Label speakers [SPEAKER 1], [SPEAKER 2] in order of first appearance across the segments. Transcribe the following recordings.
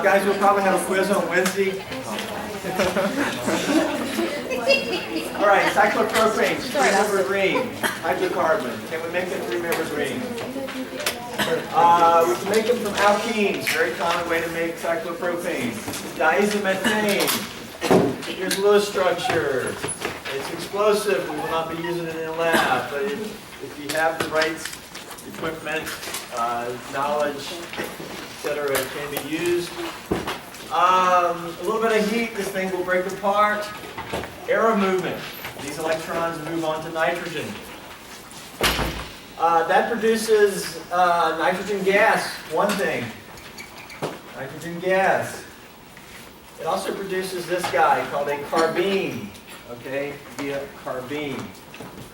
[SPEAKER 1] Guys, we'll probably have a quiz on Wednesday. All right, cyclopropane, three-membered ring, hydrocarbon. Can we make a three-membered ring? We can make them from alkenes. Very common way to make cyclopropane. Diazomethane. Here's a little structure. It's explosive. We will not be using it in the lab, but if you have the right equipment, knowledge, etc., it can be used. A little bit of heat, this thing will break apart. Arrow movement. These electrons move on to nitrogen. That produces nitrogen gas, one thing. Nitrogen gas. It also produces this guy called a carbene. Okay, via carbene.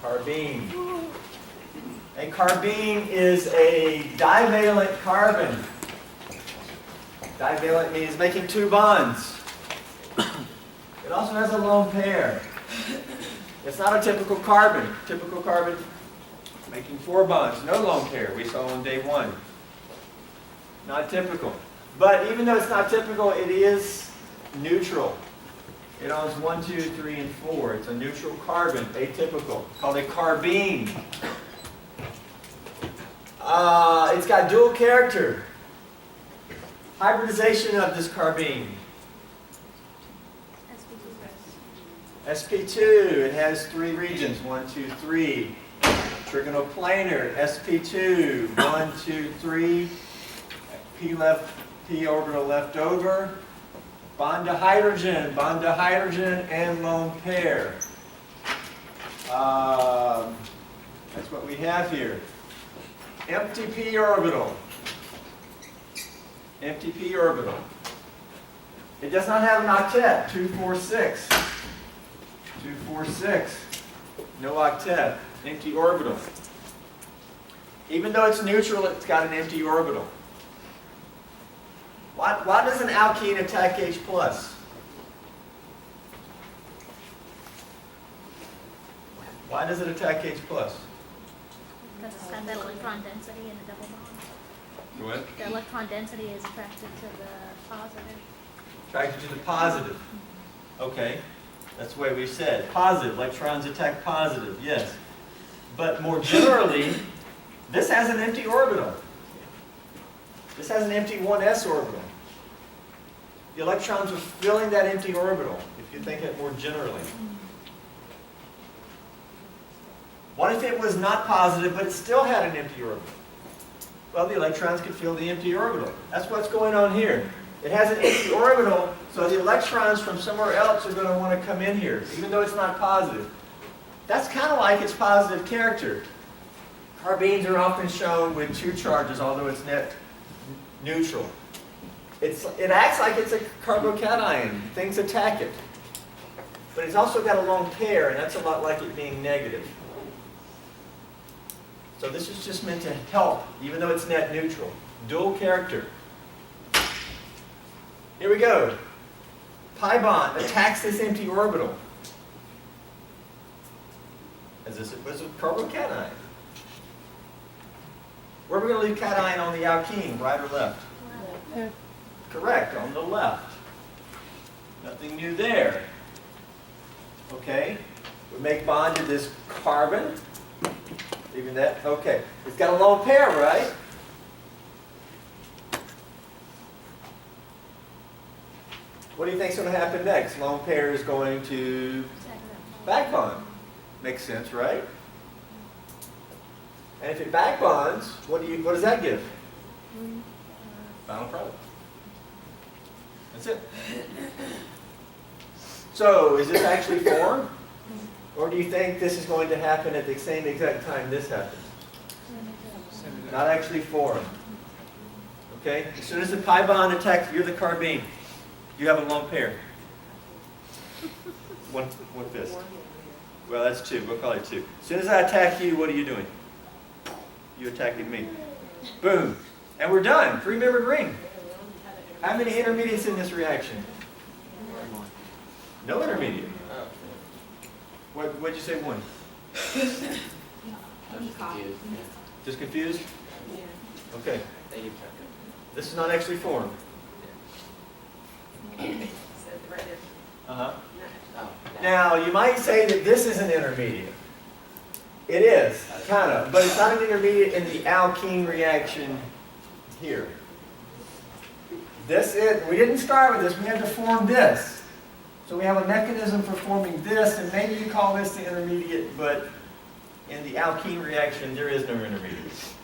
[SPEAKER 1] Carbene. A carbene is a divalent carbon. Divalent means making two bonds. It also has a lone pair. It's not a typical carbon. Typical carbon making four bonds. No lone pair. We saw on day one. Not typical. But even though it's not typical, it is neutral. It owns 1, 2, 3, and 4. It's a neutral carbon, atypical, called a carbene. It's got dual character. Hybridization of this carbene. sp2, it has three regions, 1, 2, 3. Trigonoplanar, sp2, 1, 2, 3. P orbital left over. Bond to hydrogen, and lone pair. That's what we have here. Empty p orbital. Empty p orbital. It does not have an octet, 2, 4, 6. 2, 4, 6. No octet, empty orbital. Even though it's neutral, it's got an empty orbital. Why does an alkene attack H+? Why does it attack H+?
[SPEAKER 2] Because it's got that electron density in the double bond.
[SPEAKER 1] What?
[SPEAKER 2] The electron density is attracted to the positive.
[SPEAKER 1] Attracted to the positive. Okay. That's the way we said. Positive. Electrons attack positive. Yes. But more generally, this has an empty orbital. This has an empty 1s orbital. The electrons are filling that empty orbital, if you think it more generally. What if it was not positive, but it still had an empty orbital? Well, the electrons could fill the empty orbital. That's what's going on here. It has an empty orbital, so the electrons from somewhere else are going to want to come in here, even though it's not positive. That's kind of like its positive character. Carbenes are often shown with two charges, although it's net neutral. It acts like it's a carbocation. Things attack it. But it's also got a lone pair, and that's a lot like it being negative. So this is just meant to help, even though it's net neutral. Dual character. Here we go. Pi bond attacks this empty orbital. As if it was a carbocation. Where are we going to leave cation on the alkene, right or left?
[SPEAKER 2] Left.
[SPEAKER 1] Correct, on the left. Nothing new there. Okay, we make bond to this carbon. Leaving that, okay. It's got a lone pair, right? What do you think is going to happen next? Lone pair is going to back bond. Makes sense, right? And if it back bonds, what does that give? Final product. That's it. So, is this actually formed? Or do you think this is going to happen at the same exact time this happens? Not actually formed. Okay? As soon as the pi bond attacks, you're the carbene. You have a lone pair. One fist. Well, that's two. We'll call it two. As soon as I attack you, what are you doing? You attacking me. Boom. And we're done. Three-membered ring. How many intermediates in this reaction? No intermediate. What'd you say, one? Just confused? Okay,
[SPEAKER 3] Thank you.
[SPEAKER 1] this is not actually formed.
[SPEAKER 4] So right there.
[SPEAKER 1] Uh-huh.
[SPEAKER 3] Oh,
[SPEAKER 1] Now, you might say that this is an intermediate. It is, kind of, but it's not an intermediate in the alkene reaction here. We didn't start with this, we had to form this. So we have a mechanism for forming this, and maybe you call this the intermediate, but in the alkene reaction, there is no intermediate.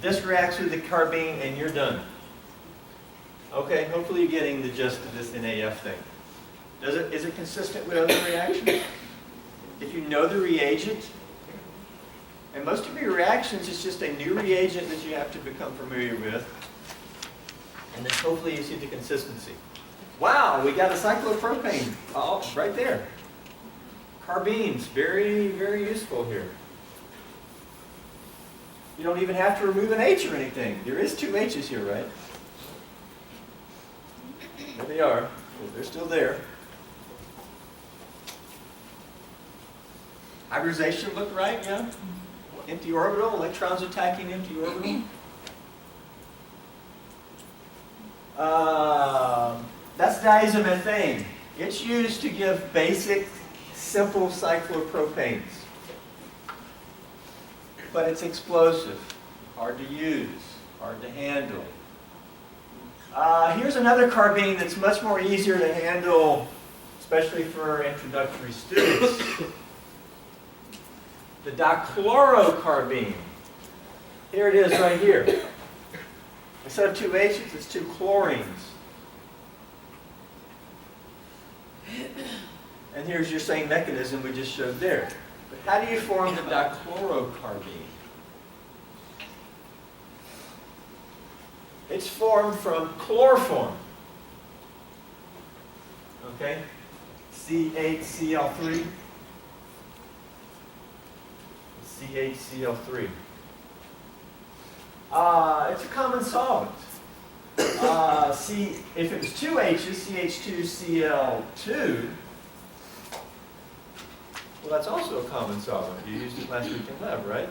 [SPEAKER 1] This reacts with the carbene, and you're done. Okay, hopefully you're getting the gist of this NAF thing. Is it consistent with other reactions? If you know the reagent, and most of your reactions is just a new reagent that you have to become familiar with, and then hopefully you see the consistency. Wow, we got a cyclopropane right there. Carbenes, very, very useful here. You don't even have to remove an H or anything. There is 2 H's here, right? There they are. They're still there. Hybridization look right, yeah? Empty orbital, electrons attacking empty orbital. That's diazomethane. It's used to give basic, simple cyclopropanes. But it's explosive, hard to use, hard to handle. Here's another carbene that's much more easier to handle, especially for introductory students. The dichlorocarbene. Here it is right here. Instead of 2 H's, it's 2 chlorines. And here's your same mechanism we just showed there. But how do you form the dichlorocarbene? It's formed from chloroform. Okay? CHCl3. CHCl3. It's a common solvent. If it was 2 H's, CH2Cl2, well, that's also a common solvent. You used it last week in lab, right?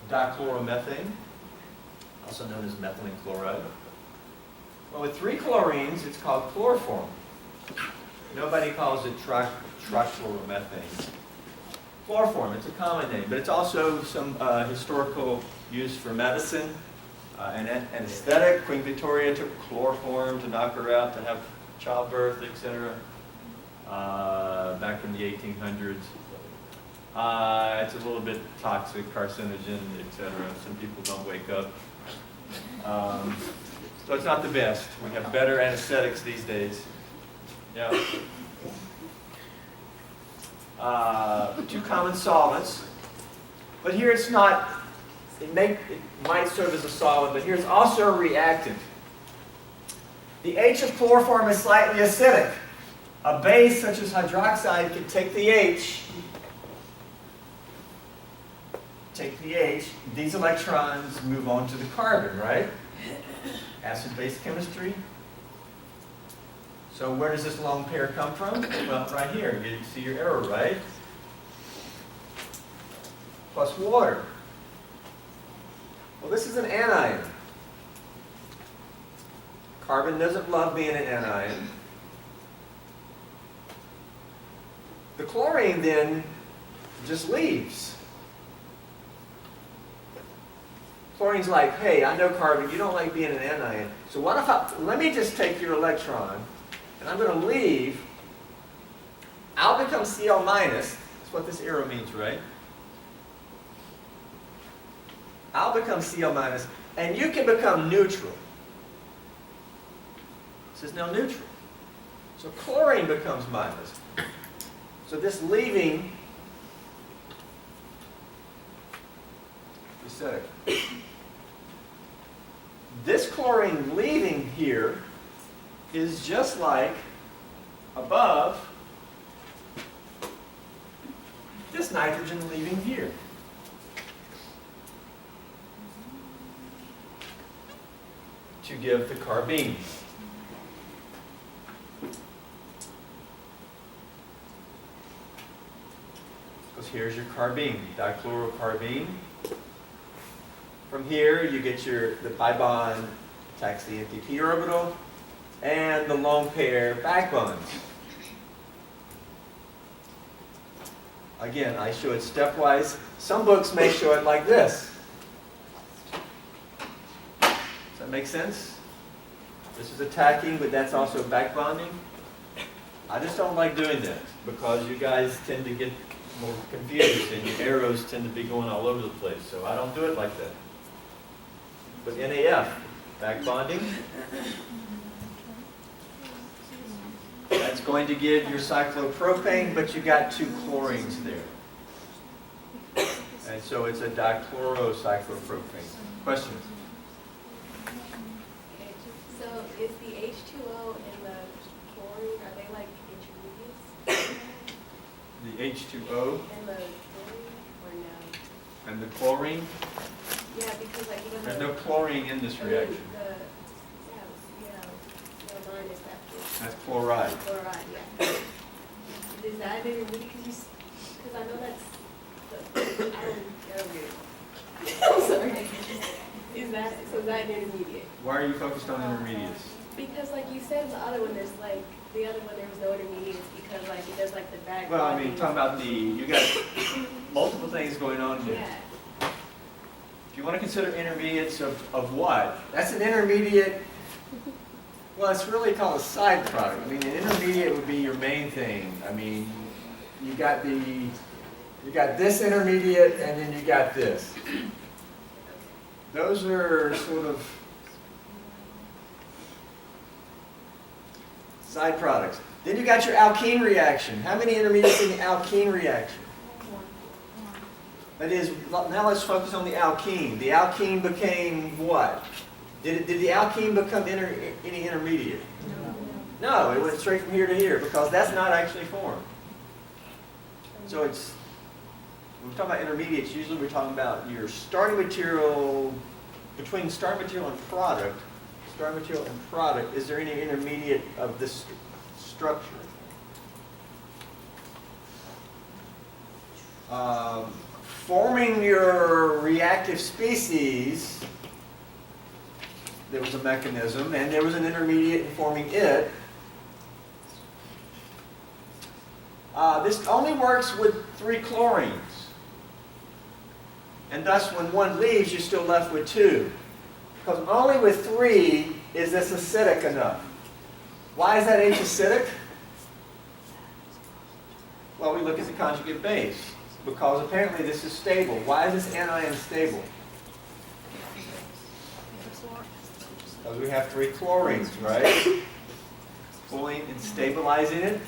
[SPEAKER 1] Dichloromethane, also known as methylene chloride. Well, with 3 chlorines, it's called chloroform. Nobody calls it trichloromethane. Chloroform, it's a common name, but it's also some historical use for medicine and anesthetic. Queen Victoria took chloroform to knock her out, to have childbirth, etc. Back in the 1800s. It's a little bit toxic, carcinogen, etc. Some people don't wake up. So it's not the best. We have better anesthetics these days. Yeah. 2 common solvents. But here it's not, it might serve as a solvent, but here it's also a reactant. The H of chloroform is slightly acidic. A base such as hydroxide can take the H, these electrons move on to the carbon, right? Acid-base chemistry. So where does this lone pair come from? Well, right here. You see your arrow, right? Plus water. Well, this is an anion. Carbon doesn't love being an anion. The chlorine then just leaves. Chlorine's like, hey, I know carbon, you don't like being an anion. So what if let me just take your electron, and I'm going to leave. I'll become Cl minus. That's what this arrow means, right? I'll become Cl minus, and you can become neutral. This is now neutral. So chlorine becomes minus. So this leaving is acidic. This chlorine leaving here is just like above this nitrogen leaving here. To give the carbene. Because here's your carbene, dichlorocarbene. From here, you get the pi bond attacks the empty p orbital, and the lone pair back bonds. Again, I show it stepwise. Some books may show it like this. Does that make sense? This is attacking, but that's also back bonding. I just don't like doing that because you guys tend to get more confused and your arrows tend to be going all over the place. So I don't do it like that. But NAF, back bonding. That's going to give your cyclopropane, but you got 2 chlorines there. And so it's a dichlorocyclopropane. Questions?
[SPEAKER 3] Okay, so is the H2O and the chlorine, are they like intermediates?
[SPEAKER 1] The H2O
[SPEAKER 3] And the chlorine, or no?
[SPEAKER 1] and the chlorine.
[SPEAKER 3] Yeah, because like even
[SPEAKER 1] There's
[SPEAKER 3] the...
[SPEAKER 1] no chlorine in this reaction.
[SPEAKER 3] Mine is after
[SPEAKER 1] That's chloride.
[SPEAKER 3] chloride, yeah. Is that an intermediate? Because I know that's, I don't get it. I'm sorry. Is that an intermediate?
[SPEAKER 1] Why are you focused on intermediates?
[SPEAKER 3] Because like you said in the other one, there's like, the other one there was no intermediates because like there's like the back.
[SPEAKER 1] Well, I mean, talking about you got multiple things going on here.
[SPEAKER 3] Yeah.
[SPEAKER 1] If you want to consider intermediates of what? That's an intermediate, well, it's really called a side product. I mean, an intermediate would be your main thing. I mean, you got this intermediate and then you got this. Those are sort of side products. Then you got your alkene reaction. How many intermediates in the alkene reaction? That is, now let's focus on the alkene. The alkene became what? Did the alkene become any intermediate? No, it went straight from here to here because that's not actually formed. So when we talk about intermediates, usually we're talking about your starting material, between starting material and product, is there any intermediate of this structure? Forming your reactive species, there was a mechanism, and there was an intermediate in forming it. This only works with 3 chlorines. And thus, when one leaves, you're still left with 2. Because only with 3 is this acidic enough. Why is that H acidic? Well, we look at the conjugate base. Because apparently this is stable. Why is this anion stable? Because we have 3 chlorines, right? Pulling and stabilizing it.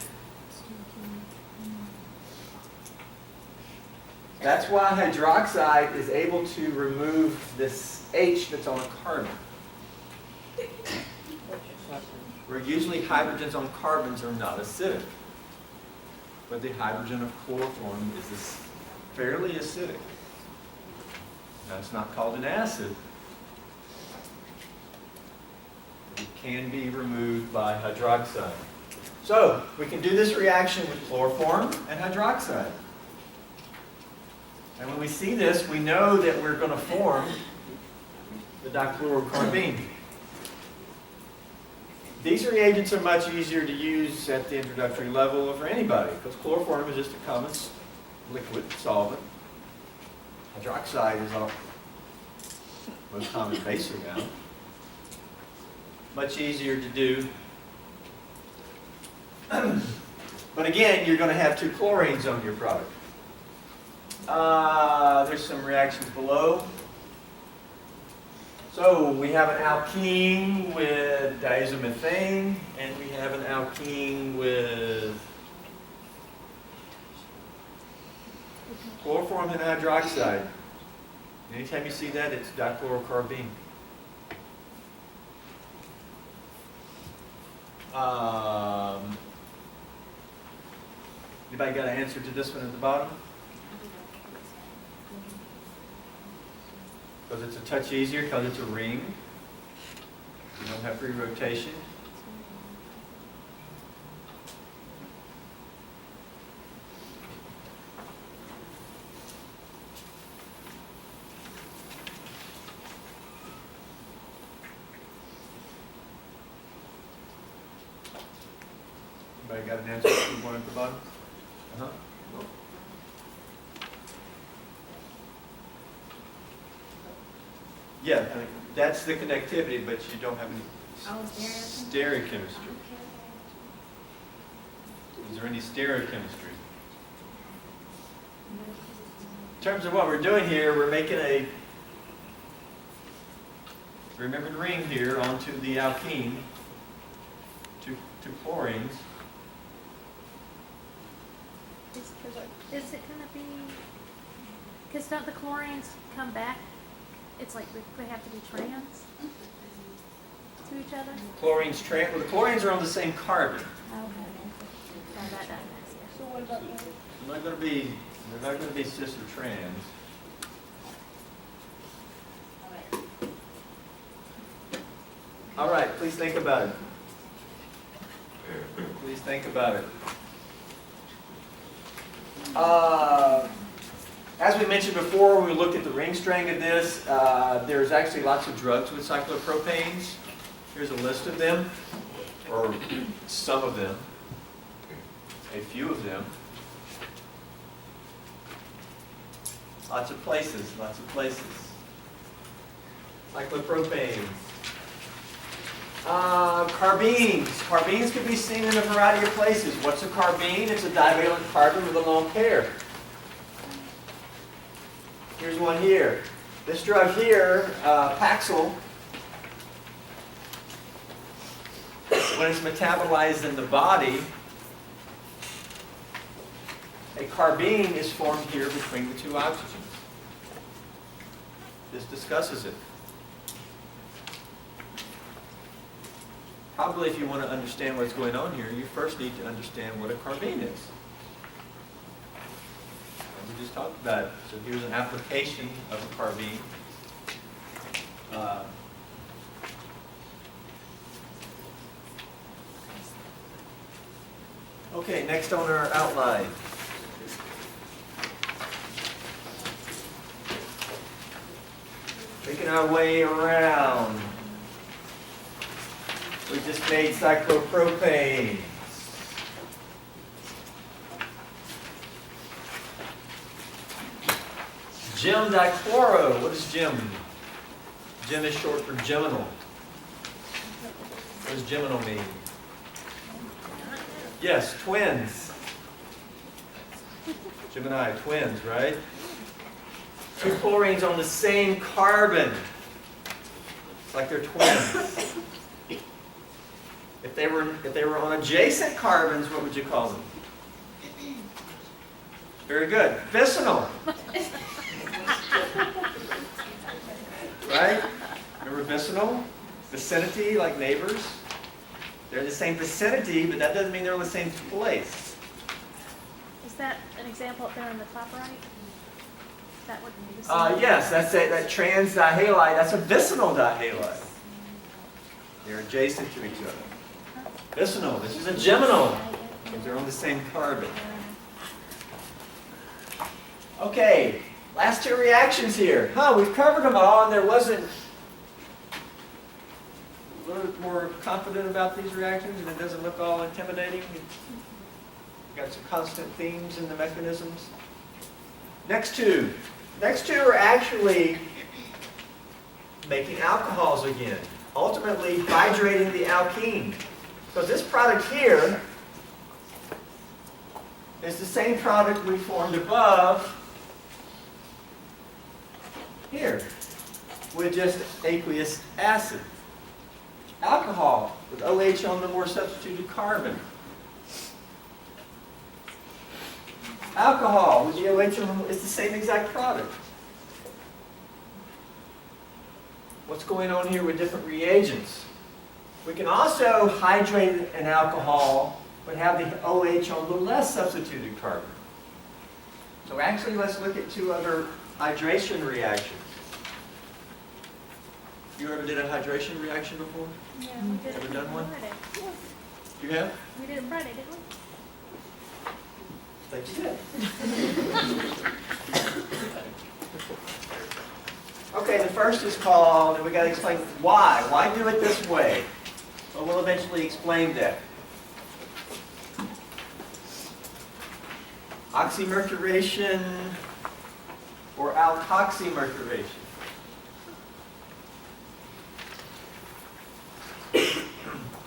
[SPEAKER 1] That's why hydroxide is able to remove this H that's on a carbon. Where usually hydrogens on carbons are not acidic. But the hydrogen of chloroform is fairly acidic. Now it's not called an acid. It can be removed by hydroxide. So we can do this reaction with chloroform and hydroxide. And when we see this, we know that we're going to form the dichlorocarbene. These reagents are much easier to use at the introductory level for anybody, because chloroform is just a common liquid solvent. Hydroxide is our most common base around. Much easier to do. But again, you're going to have 2 chlorines on your product. There's some reactions below. So we have an alkene with diazomethane, and we have an alkene with chloroform and hydroxide. Anytime you see that, it's dichlorocarbene. Anybody got an answer to this one at the bottom? Because it's a touch easier, because it's a ring. You don't have free rotation. Anybody got an answer to the one at the bottom? Uh-huh. Yeah, I mean, that's the connectivity, but you don't have any
[SPEAKER 2] Oh, stereo.
[SPEAKER 1] stereochemistry. Is there any stereochemistry? In terms of what we're doing here, we're making a remembered ring here onto the alkene, two chlorines.
[SPEAKER 2] Is it gonna be, because don't the chlorines come back? It's like they have to be trans to each other?
[SPEAKER 1] Chlorines, well, the chlorines are on the same carbon.
[SPEAKER 2] Okay. So that doesn't make sense.
[SPEAKER 3] So what about that?
[SPEAKER 1] They're not going to be cis or trans. All right, please think about it. Please think about it. As we mentioned before, we looked at the ring string of this. There's actually lots of drugs with cyclopropanes. Here's a list of them, or some of them, a few of them. Lots of places, lots of places. Cyclopropanes. Carbines. Carbines can be seen in a variety of places. What's a carbene? It's a divalent carbon with a lone pair. Here's one here. This drug here, Paxil, when it's metabolized in the body, a carbene is formed here between the two oxygens. This discusses it. Probably if you want to understand what's going on here, you first need to understand what a carbene is. And we just talked about it. So here's an application of a carbene. Okay, next on our outline. Making our way around. We just made cyclopropane. Gem dichloro. What is gem? Gem is short for geminal. What does geminal mean? Yes, twins. Gemini, twins, right? Two chlorines on the same carbon. It's like they're twins. If they were on adjacent carbons, what would you call them? Very good. Vicinal. Right? Remember vicinal? Vicinity, like neighbors. They're in the same vicinity, but that doesn't mean they're in the same place.
[SPEAKER 2] Is that an example up there on the top right? Is that what you see?
[SPEAKER 1] Yes, that's that trans dihalide. That's a vicinal dihalide. They're adjacent to each other. Vicinal. This is a geminal. Because they're on the same carbon. Okay, last two reactions here. We've covered them all, and there wasn't a little more confident about these reactions, and it doesn't look all intimidating. We've got some constant themes in the mechanisms. Next two. Next two are actually making alcohols again, ultimately hydrating the alkene. So this product here is the same product we formed above here with just aqueous acid. Alcohol with OH on the more substituted carbon. Alcohol with the OH on the, it's the same exact product. What's going on here with different reagents? We can also hydrate an alcohol but have the OH on the less substituted carbon. So actually, let's look at two other hydration reactions. You ever did a hydration reaction before?
[SPEAKER 2] Yeah, we did
[SPEAKER 1] Ever
[SPEAKER 2] it
[SPEAKER 1] done one?
[SPEAKER 2] Friday.
[SPEAKER 1] You have?
[SPEAKER 2] We did it Friday, didn't we?
[SPEAKER 1] Thank you. Okay, the first is called, and we got to explain why. Why do it this way? Well, we'll eventually explain that. Oxymercuration or alkoxymercuration.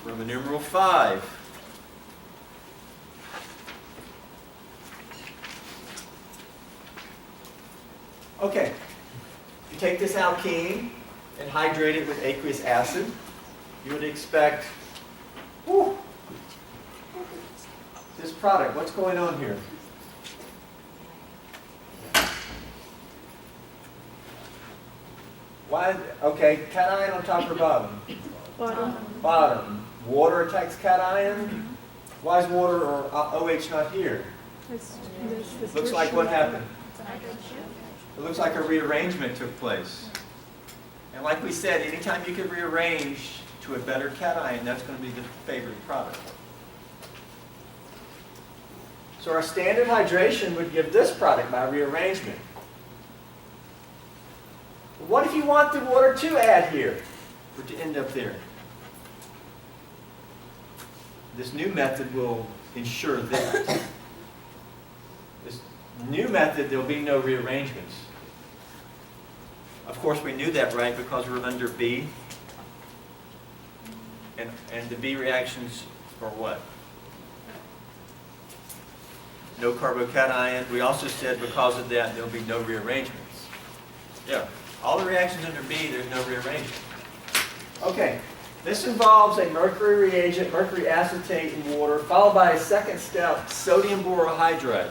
[SPEAKER 1] Roman numeral 5. Okay, you take this alkene and hydrate it with aqueous acid. You would expect this product. What's going on here? Why? Okay, cation on top or bottom?
[SPEAKER 2] Bottom.
[SPEAKER 1] Bottom. Water attacks cation. Why is water or OH not here? Looks like what happened? It looks like a rearrangement took place. And like we said, anytime you can rearrange to a better cation, that's going to be the favored product. So our standard hydration would give this product by rearrangement. But what if you want the water to add here, or to end up there? This new method will ensure that. This new method, there will be no rearrangements. Of course, we knew that, right, because we're under B. And the B reactions are what? No carbocation. We also said because of that, there will be no rearrangements. Yeah, all the reactions under B, there's no rearrangement. Okay, this involves a mercury reagent, mercury acetate in water, followed by a second step, sodium borohydride.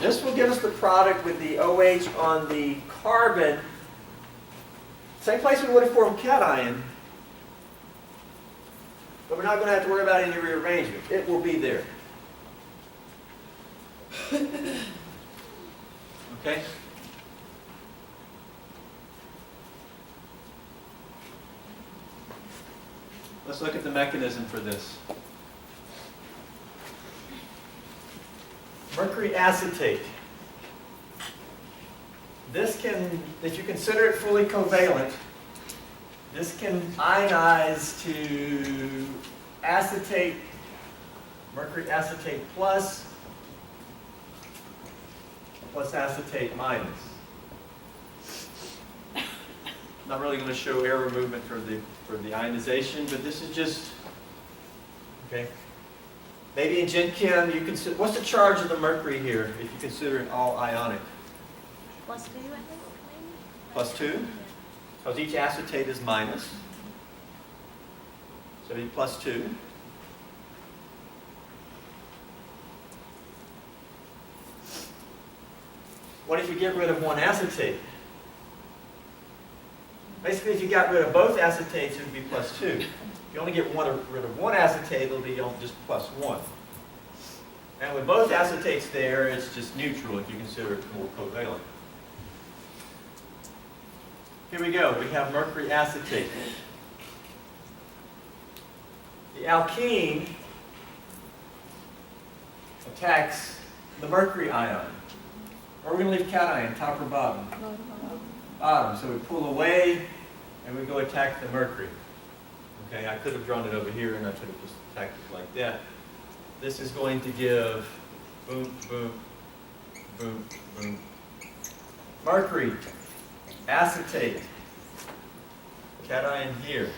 [SPEAKER 1] This will give us the product with the OH on the carbon. Same place we would have formed cation, but we're not going to have to worry about any rearrangement. It will be there. Okay? Let's look at the mechanism for this. Mercury acetate. This can, if you consider it fully covalent, this can ionize to acetate, mercury acetate plus acetate minus. I'm not really going to show arrow movement for the ionization, but this is just, okay. Maybe in Gen Chem, you consider, what's the charge of the mercury here if you consider it all ionic?
[SPEAKER 2] +2, I think, maybe?
[SPEAKER 1] +2? Because each acetate is minus. So it'd be +2. What if you get rid of one acetate? Basically, if you got rid of both acetates, it would be +2. If you only get rid of one acetate, it'll be just +1. And with both acetates there, it's just neutral if you consider it more covalent. Here we go. We have mercury acetate. The alkene attacks the mercury ion. Or we're going to leave cation, top or bottom? Bottom. So we pull away and we go attack the mercury. Okay, I could have drawn it over here and I could have just attacked it like that. This is going to give boom, boom, boom, boom. Mercury acetate. Cation here.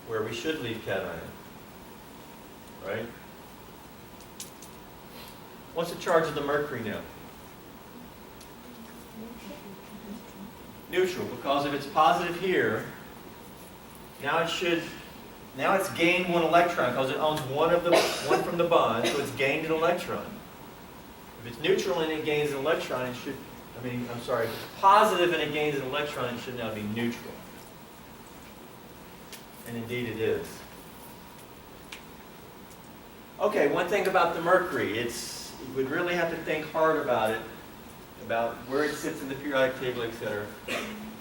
[SPEAKER 1] Where we should leave cation. Right? What's the charge of the mercury now? Neutral, because if it's positive here, now it's gained one electron because it owns one from the bond, so it's gained an electron. If it's neutral and it gains an electron, if it's positive and it gains an electron, it should now be neutral. And indeed it is. Okay, one thing about the mercury, you would really have to think hard about it, about where it sits in the periodic table, etc.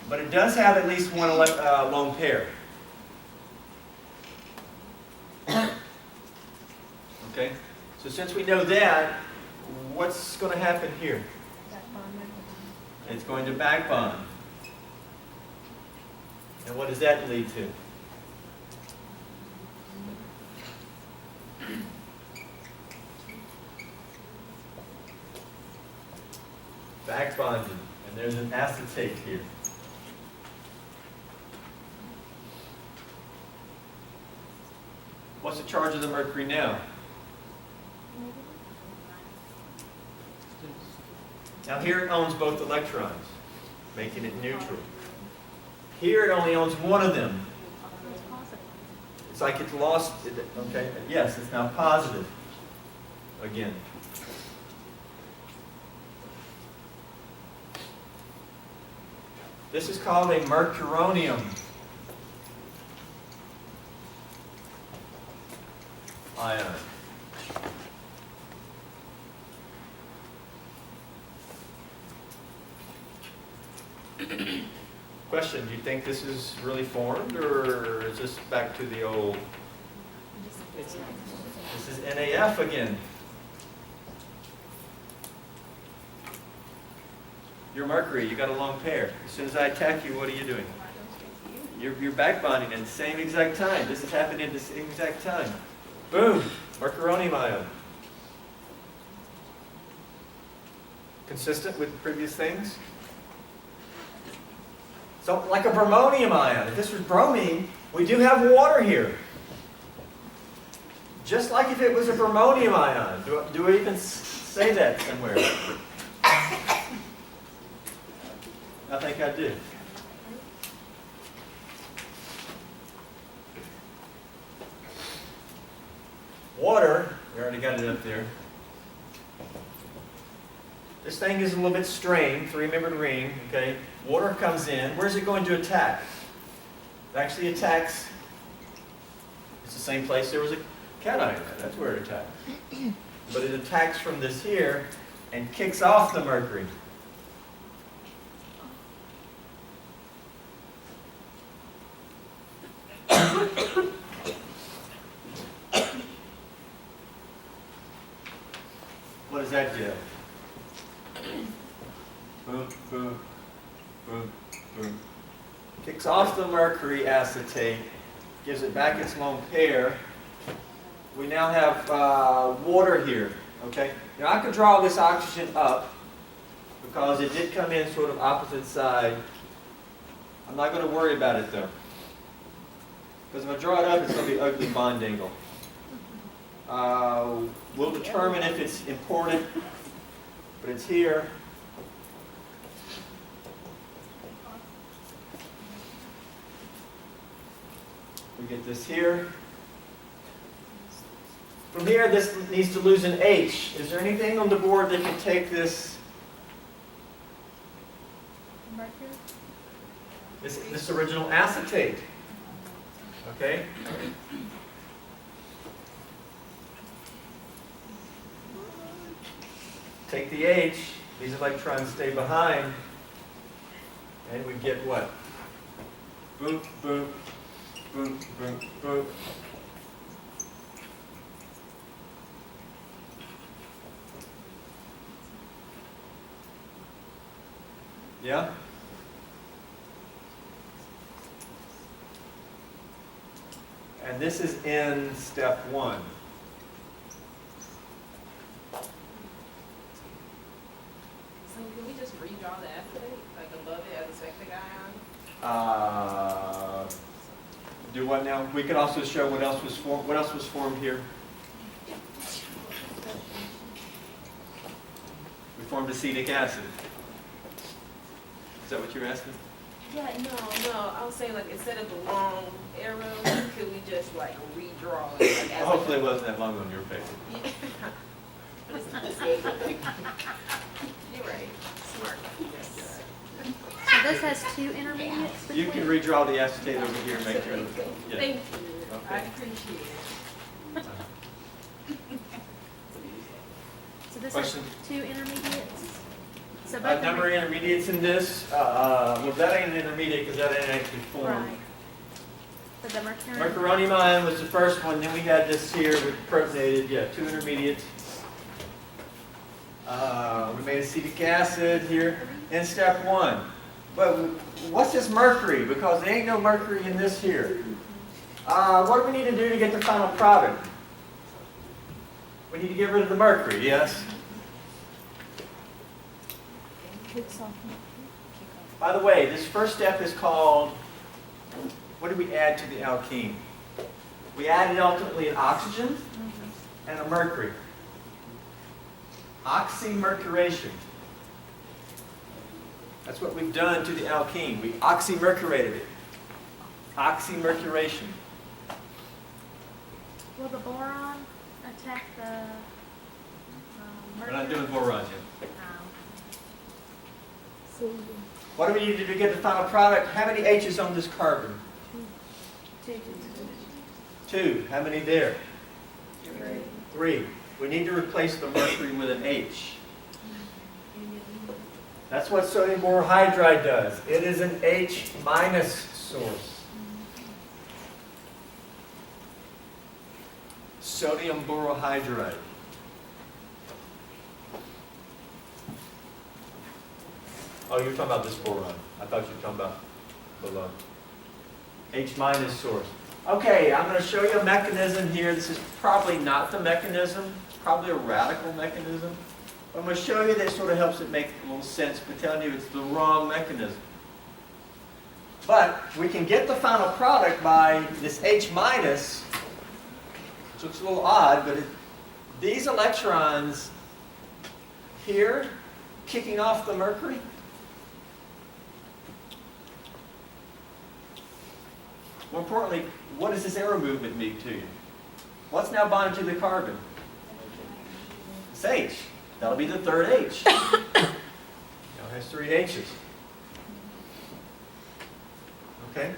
[SPEAKER 1] But it does have at least one lone pair. Okay, so since we know that, what's going to happen here? It's going to back bond. And what does that lead to? back bonded, and there's an acetate here. What's the charge of the mercury now? Now here it owns both electrons, making it neutral. Here it only owns one of them.
[SPEAKER 2] It's positive.
[SPEAKER 1] It's like it's lost, okay, yes, it's now positive again. This is called a mercuronium ion. Question, do you think this is really formed, or is this back to the old? This is NAF again. You're mercury, you got a long pair. As soon as I attack you, what are you doing? You're back bonding at the same exact time. This is happening at the same exact time. Boom, mercuronium ion. Consistent with previous things? So, like a bromonium ion. If this was bromine, we do have water here. Just like if it was a bromonium ion. Do I even say that somewhere? I think I did. Water, we already got it up there. This thing is a little bit strained, 3-membered ring, okay? Water comes in. Where's it going to attack? It actually attacks, it's the same place there was a cation at. That's where it attacks. But it attacks from this here and kicks off the mercury. What does that do? Boom, boom, boom, boom. Kicks off the mercury acetate, gives it back its lone pair. We now have water here, okay? Now I could draw this oxygen up because it did come in sort of opposite side. I'm not going to worry about it though. Because if I draw it up, it's going to be ugly bond angle. We'll determine if it's important, but it's here. We get this here. From here, this needs to lose an H. Is there anything on the board that can take this?
[SPEAKER 2] Mercury?
[SPEAKER 1] This original acetate. Okay? Take the H, these electrons stay behind, and we get what? Boop, boop, boop, boop, boop. Yeah? And this is in step 1.
[SPEAKER 3] So can we just redraw the acetate, like above it as a spectic ion?
[SPEAKER 1] Do what now? We can also show what else was formed. What else was formed here? We formed acetic acid. Is that what you're asking?
[SPEAKER 3] Yeah, no. I was saying like instead of the long arrow, could we just like redraw it? Like, as
[SPEAKER 1] Well, hopefully it wasn't that long on your paper.
[SPEAKER 3] Yeah. But it's the same. You're right. Smart. Yes.
[SPEAKER 2] So this has 2 intermediates between?
[SPEAKER 1] You can redraw the acetate over here and make sure. Yeah.
[SPEAKER 3] Thank you. I
[SPEAKER 1] Okay.
[SPEAKER 3] appreciate it.
[SPEAKER 2] So this
[SPEAKER 1] Question?
[SPEAKER 2] has 2 intermediates? So both
[SPEAKER 1] Number of intermediates in this. Well, that ain't an intermediate because that ain't actually formed.
[SPEAKER 2] Right. So the mercury?
[SPEAKER 1] Mercuronium ion was the first one. Then we had this here with protonated. Yeah, 2 intermediates. We made acetic acid here in step 1. But what's this mercury? Because there ain't no mercury in this here. What do we need to do to get the final product? We need to get rid of the mercury, yes?
[SPEAKER 2] Kicks off.
[SPEAKER 1] By the way, this first step is called, what did we add to the alkene? We added ultimately an oxygen and a mercury. Oxymercuration. That's what we've done to the alkene. We oxymercurated it. Oxymercuration.
[SPEAKER 2] Will the boron attack the
[SPEAKER 1] We're
[SPEAKER 2] mercury?
[SPEAKER 1] not doing borons yet.
[SPEAKER 2] No.
[SPEAKER 1] What do we need to do to get the final product? How many H's on this carbon?
[SPEAKER 2] Two.
[SPEAKER 1] 2. How many there? 3. We need to replace the mercury with an H. That's what sodium borohydride does. It is an H- source. Sodium borohydride. Oh, you're talking about this boron. I thought you were talking about below. H- source. Okay, I'm going to show you a mechanism here. This is probably not the mechanism. It's probably a radical mechanism. But I'm going to show you that sort of helps it make a little sense, but telling you it's the wrong mechanism. But we can get the final product by this H-, which looks a little odd, but these electrons here kicking off the mercury. More importantly, what does this arrow movement mean to you? What's now bonded to the carbon? It's H. That'll be the third H. Now it has 3 H's. Okay?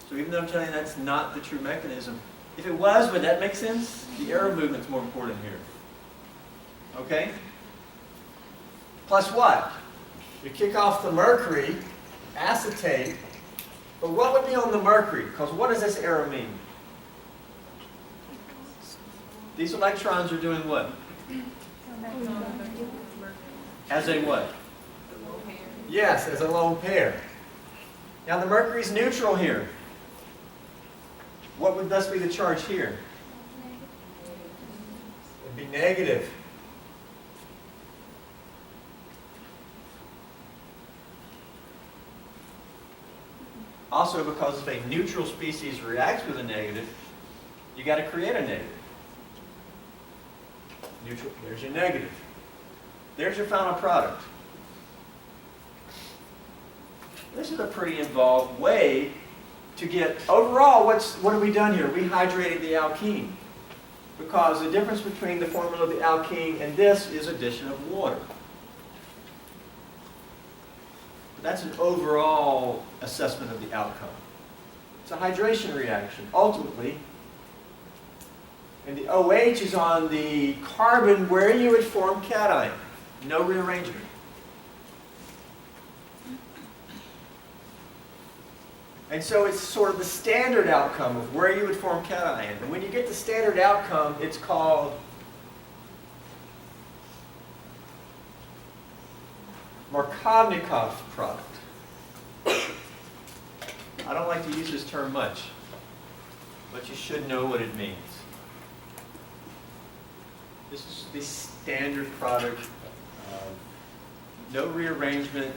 [SPEAKER 1] So even though I'm telling you that's not the true mechanism, if it was, would that make sense? The arrow movement's more important here. Okay? Plus what? You kick off the mercury, acetate, but what would be on the mercury? Because what does this arrow mean? These electrons are doing what? As a what? Yes, as a lone pair. Now the mercury's neutral here. What would thus be the charge here? It would be negative. Also, because if a neutral species reacts with a negative, you got to create a negative. Neutral, there's your negative. There's your final product. This is a pretty involved way to get, overall, what have we done here? We hydrated the alkene. Because the difference between the formula of the alkene and this is addition of water. But that's an overall assessment of the outcome. It's a hydration reaction. Ultimately, and the OH is on the carbon where you would form cation. No rearrangement. And so it's sort of the standard outcome of where you would form cation. And when you get the standard outcome, it's called Markovnikov product. I don't like to use this term much, but you should know what it means. This is the standard product. No rearrangement.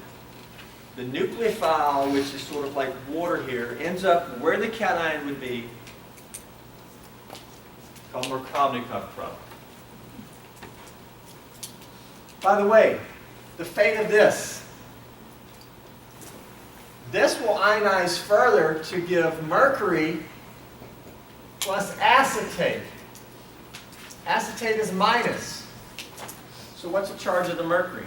[SPEAKER 1] The nucleophile, which is sort of like water here, ends up where the cation would be, called Markovnikov product. By the way, the fate of this. This will ionize further to give mercury plus acetate. Acetate is minus. So what's the charge of the mercury?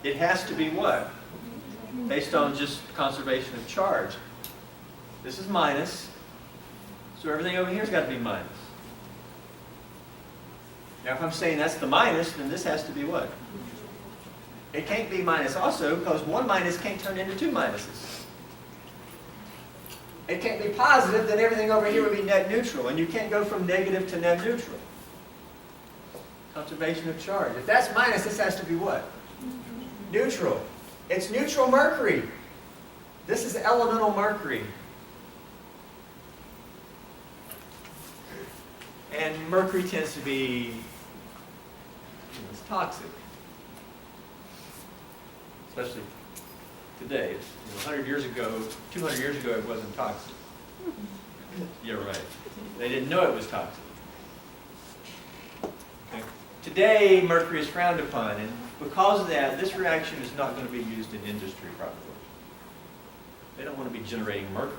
[SPEAKER 1] It has to be what? Based on just conservation of charge. This is minus. So everything over here has got to be minus. Now if I'm saying that's the minus, then this has to be what? It can't be minus also, because one minus can't turn into two minuses. It can't be positive, then everything over here would be net neutral, and you can't go from negative to net neutral. Conservation of charge. If that's minus, this has to be what? Neutral. It's neutral mercury. This is elemental mercury. And mercury tends to be, it's toxic. Especially today. 100 years ago, 200 years ago, it wasn't toxic. You're right. They didn't know it was toxic. Okay. Today, mercury is frowned upon, and because of that, this reaction is not going to be used in industry probably. They don't want to be generating mercury.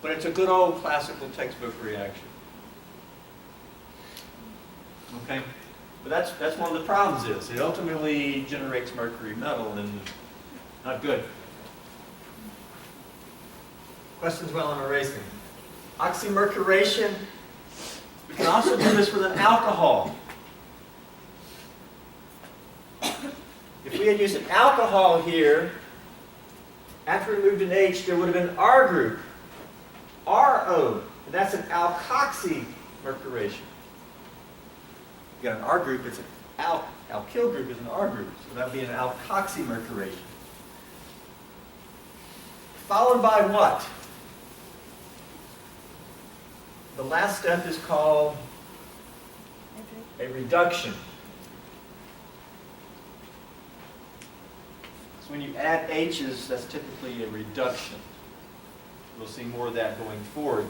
[SPEAKER 1] But it's a good old classical textbook reaction. Okay? But that's one of the problems is it ultimately generates mercury metal and not good. Questions while I'm erasing? Oxymercuration. We can also do this with an alcohol. If we had used an alcohol here, after we moved an H, there would have been an R group. RO. And that's an alkoxymercuration. You got an R group, it's an alkyl group is an R group. So that would be an alkoxymercuration. Followed by what? The last step is called a reduction. So when you add H's, that's typically a reduction. We'll see more of that going forward.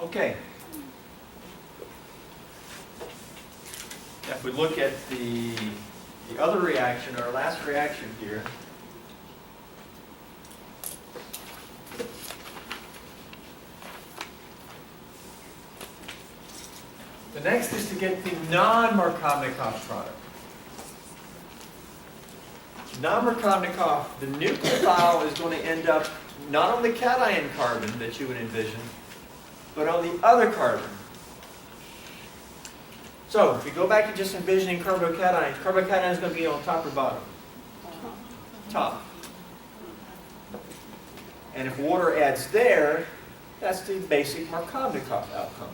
[SPEAKER 1] Okay. If we look at the other reaction, our last reaction here, the next is to get the non-Markovnikov product. Non-Markovnikov, the nucleophile is going to end up not on the cation carbon that you would envision, but on the other carbon. So, if you go back to just envisioning carbocation is going to be on top or bottom? Top. And if water adds there, that's the basic Markovnikov outcome.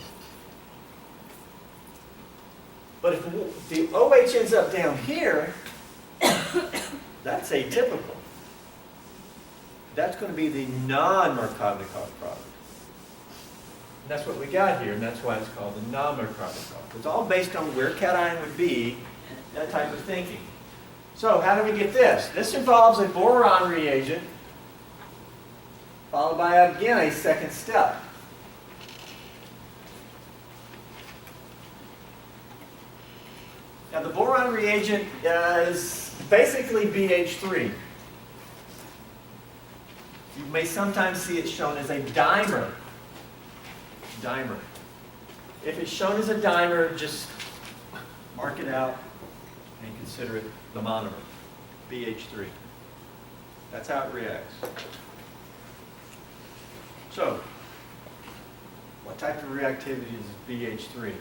[SPEAKER 1] But if the OH ends up down here, that's atypical. That's going to be the non-Markovnikov product. And that's what we got here, and that's why it's called the non-Markovnikov. It's all based on where cation would be, that type of thinking. So how do we get this? This involves a boron reagent, followed by, again, a second step. Now the boron reagent is basically BH3. You may sometimes see it shown as a dimer. If it's shown as a dimer, just mark it out and consider it the monomer, BH3. That's how it reacts. So, what type of reactivity is BH3?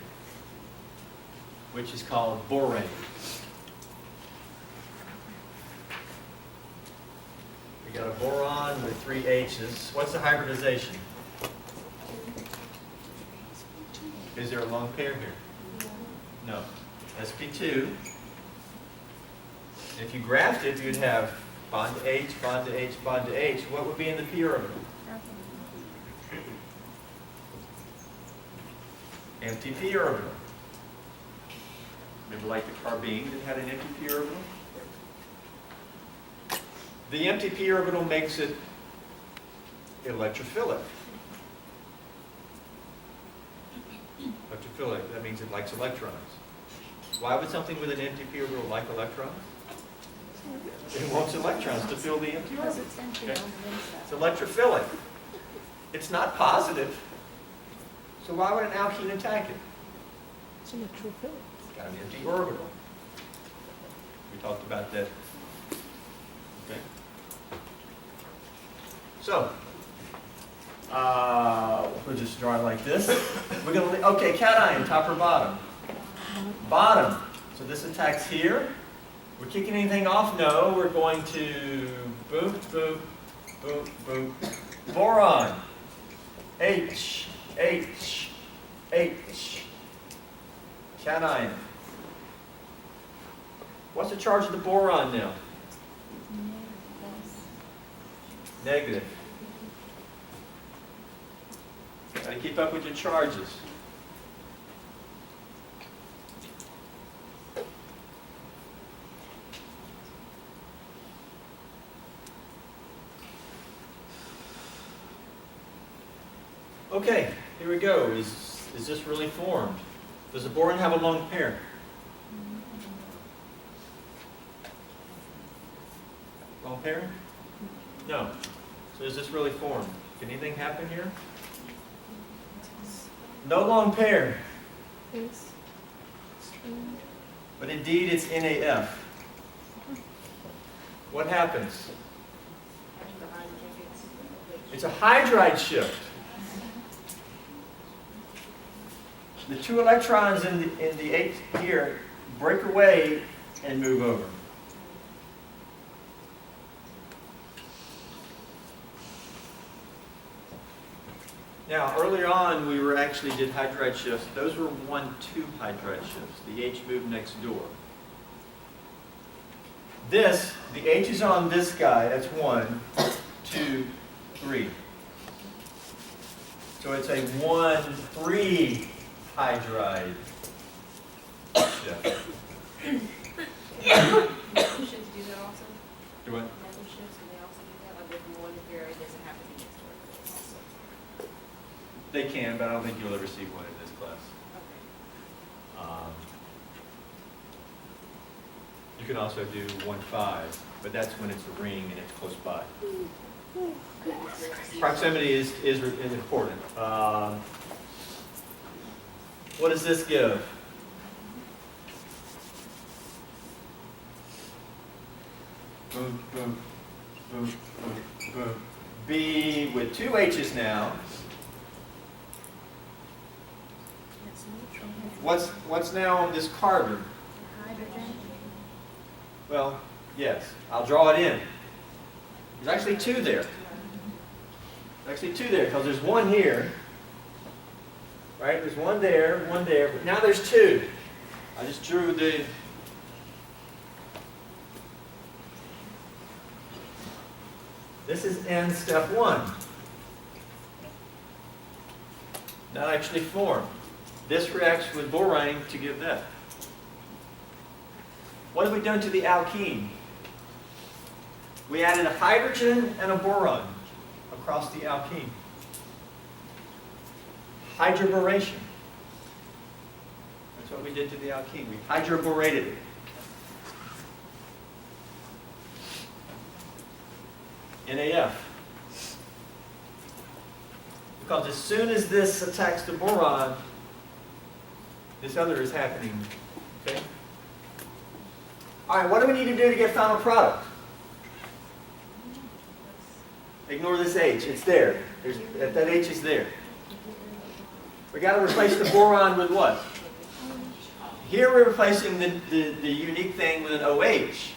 [SPEAKER 1] Which is called borane. We got a boron with 3 H's. What's the hybridization? Is there a lone pair here? No. sp2. If you graphed it, you'd have bond to H, bond to H, bond to H. What would be in the p orbital? Empty p orbital. Remember like the carbene that had an empty p orbital? The empty p orbital makes it electrophilic. Electrophilic, that means it likes electrons. Why would something with an empty p orbital like electrons? It wants electrons to fill the empty orbital. Okay. It's electrophilic. It's not positive. So why would an alkene attack it?
[SPEAKER 4] It's electrophilic.
[SPEAKER 1] It's got an empty orbital. We talked about that. Okay. So, we'll just draw it like this. We're going to, okay, cation, top or bottom? Bottom. So this attacks here. We're kicking anything off? No. We're going to boop, boop, boop, boop. Boron. H, H, H. Cation. What's the charge of the boron now? Negative. Got to keep up with your charges. Okay, here we go. Is this really formed? Does the boron have a lone pair? Lone pair? No. So is this really formed? Can anything happen here? No lone pair.
[SPEAKER 4] Is string.
[SPEAKER 1] But indeed it's NAF. What happens? It's a hydride shift. The two electrons in the H here break away and move over. Now, earlier on, we actually did hydride shifts. Those were 1-2 hydride shifts. The H moved next door. This, the H is on this guy. That's 1, 2, 3. So it's a 1-3 hydride shift.
[SPEAKER 3] Shifts do that also?
[SPEAKER 1] Do what?
[SPEAKER 3] Metal shifts, do they also do that? Like if one here, it doesn't have to be next door also.
[SPEAKER 1] They can, but I don't think you'll ever see one in this class.
[SPEAKER 3] Okay.
[SPEAKER 1] You can also do 1-5, but that's when it's a ring and it's close by. Proximity is important. What does this give? Boom, boom, boom, boom, boom. B with 2 H's now. What's now on this carbon?
[SPEAKER 2] Hydrogen.
[SPEAKER 1] Well, yes, I'll draw it in. There's actually 2 there. There's actually 2 there because there's 1 here. Right? There's 1 there, but now there's 2. I just drew the... This is N step 1. Not actually formed. This reacts with boron to give that. What have we done to the alkene? We added a hydrogen and a boron across the alkene. Hydroboration. That's what we did to the alkene. We hydroborated it. NAF. Because as soon as this attacks the boron, this other is happening. Okay? All right, what do we need to do to get final product? Ignore this H. It's there. That H is there. We got to replace the boron with what? Here we're replacing the unique thing with an OH.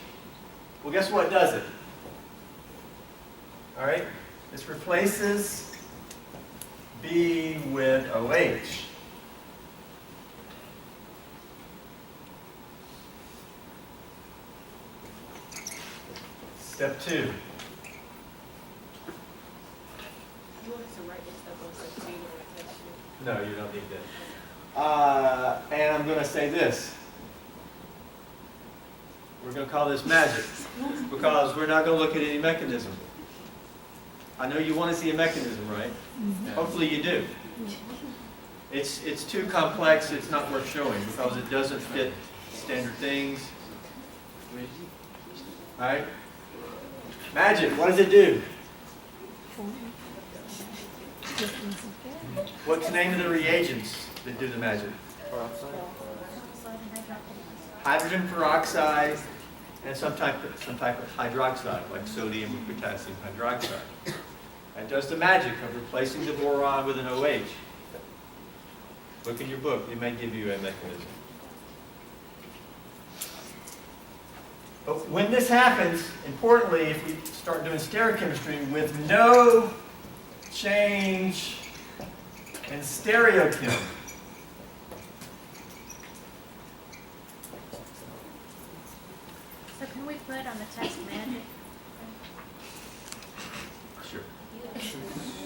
[SPEAKER 1] Well, guess what does it? All right? This replaces B with OH. Step 2.
[SPEAKER 3] You want us to write this stuff on step 2 or step 2?
[SPEAKER 1] No, you don't need that. And I'm going to say this. We're going to call this magic because we're not going to look at any mechanism. I know you want to see a mechanism, right? Hopefully you do. It's too complex, it's not worth showing because it doesn't fit standard things. All right? Magic, what does it do? What's the name of the reagents that do the magic? Hydrogen peroxide and some type of hydroxide, like sodium or potassium hydroxide. That does the magic of replacing the boron with an OH. Look in your book, it may give you a mechanism. But when this happens, importantly, if we start doing stereochemistry with no change in stereochem,
[SPEAKER 2] on the test magic?
[SPEAKER 1] Sure.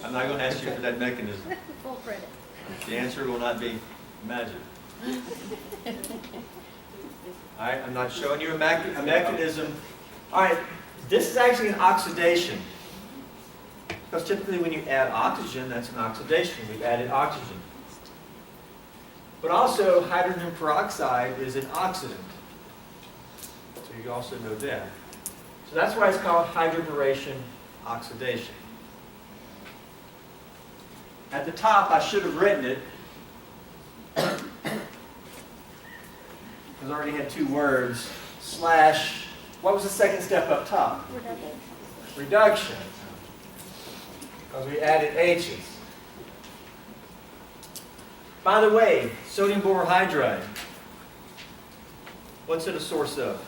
[SPEAKER 1] I'm not going to ask you for that mechanism.
[SPEAKER 2] Full credit.
[SPEAKER 1] The answer will not be magic. All right, I'm not showing you a mechanism. All right, this is actually an oxidation. Because typically when you add oxygen, that's an oxidation. We've added oxygen. But also, hydrogen peroxide is an oxidant. So you also know that. So that's why it's called hydroboration oxidation. At the top, I should have written it. Because I already had two words. Slash, what was the second step up top? Reduction. Because we added H's. By the way, sodium borohydride. What's it a source of?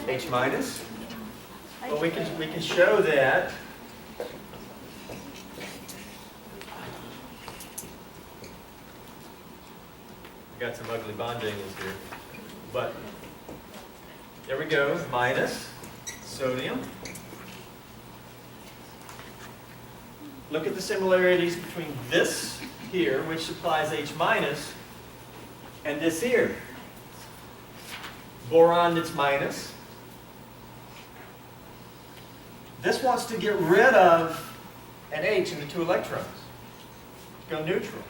[SPEAKER 1] H minus. Well, we can show that. I got some ugly bond angles here, but there we go. Minus sodium. Look at the similarities between this here, which supplies H minus, and this here. Boron that's minus. This wants to get rid of an H and the two electrons. Go neutral.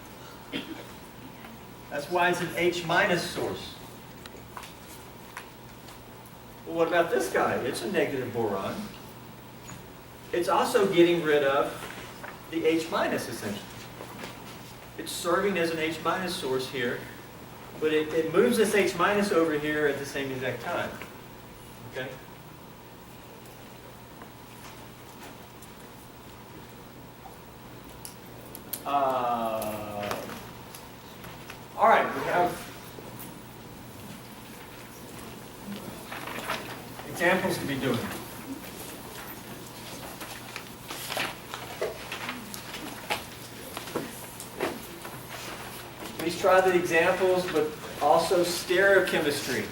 [SPEAKER 1] That's why it's an H minus source. Well, what about this guy? It's a negative boron. It's also getting rid of the H minus, essentially. It's serving as an H minus source here, but it moves this H minus over here at the same exact time. Okay? All right, we have examples to be doing. Please try the examples, but also stereochemistry.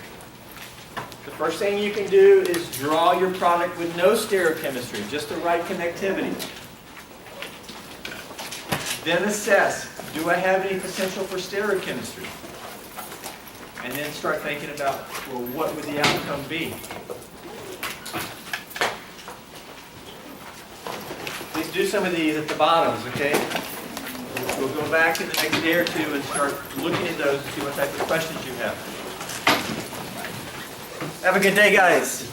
[SPEAKER 1] The first thing you can do is draw your product with no stereochemistry, just the right connectivity. Then assess, do I have any potential for stereochemistry? And then start thinking about, well, what would the outcome be? Please do some of these at the bottoms, okay? We'll go back in the next day or two and start looking at those and see what type of questions you have. Have a good day, guys.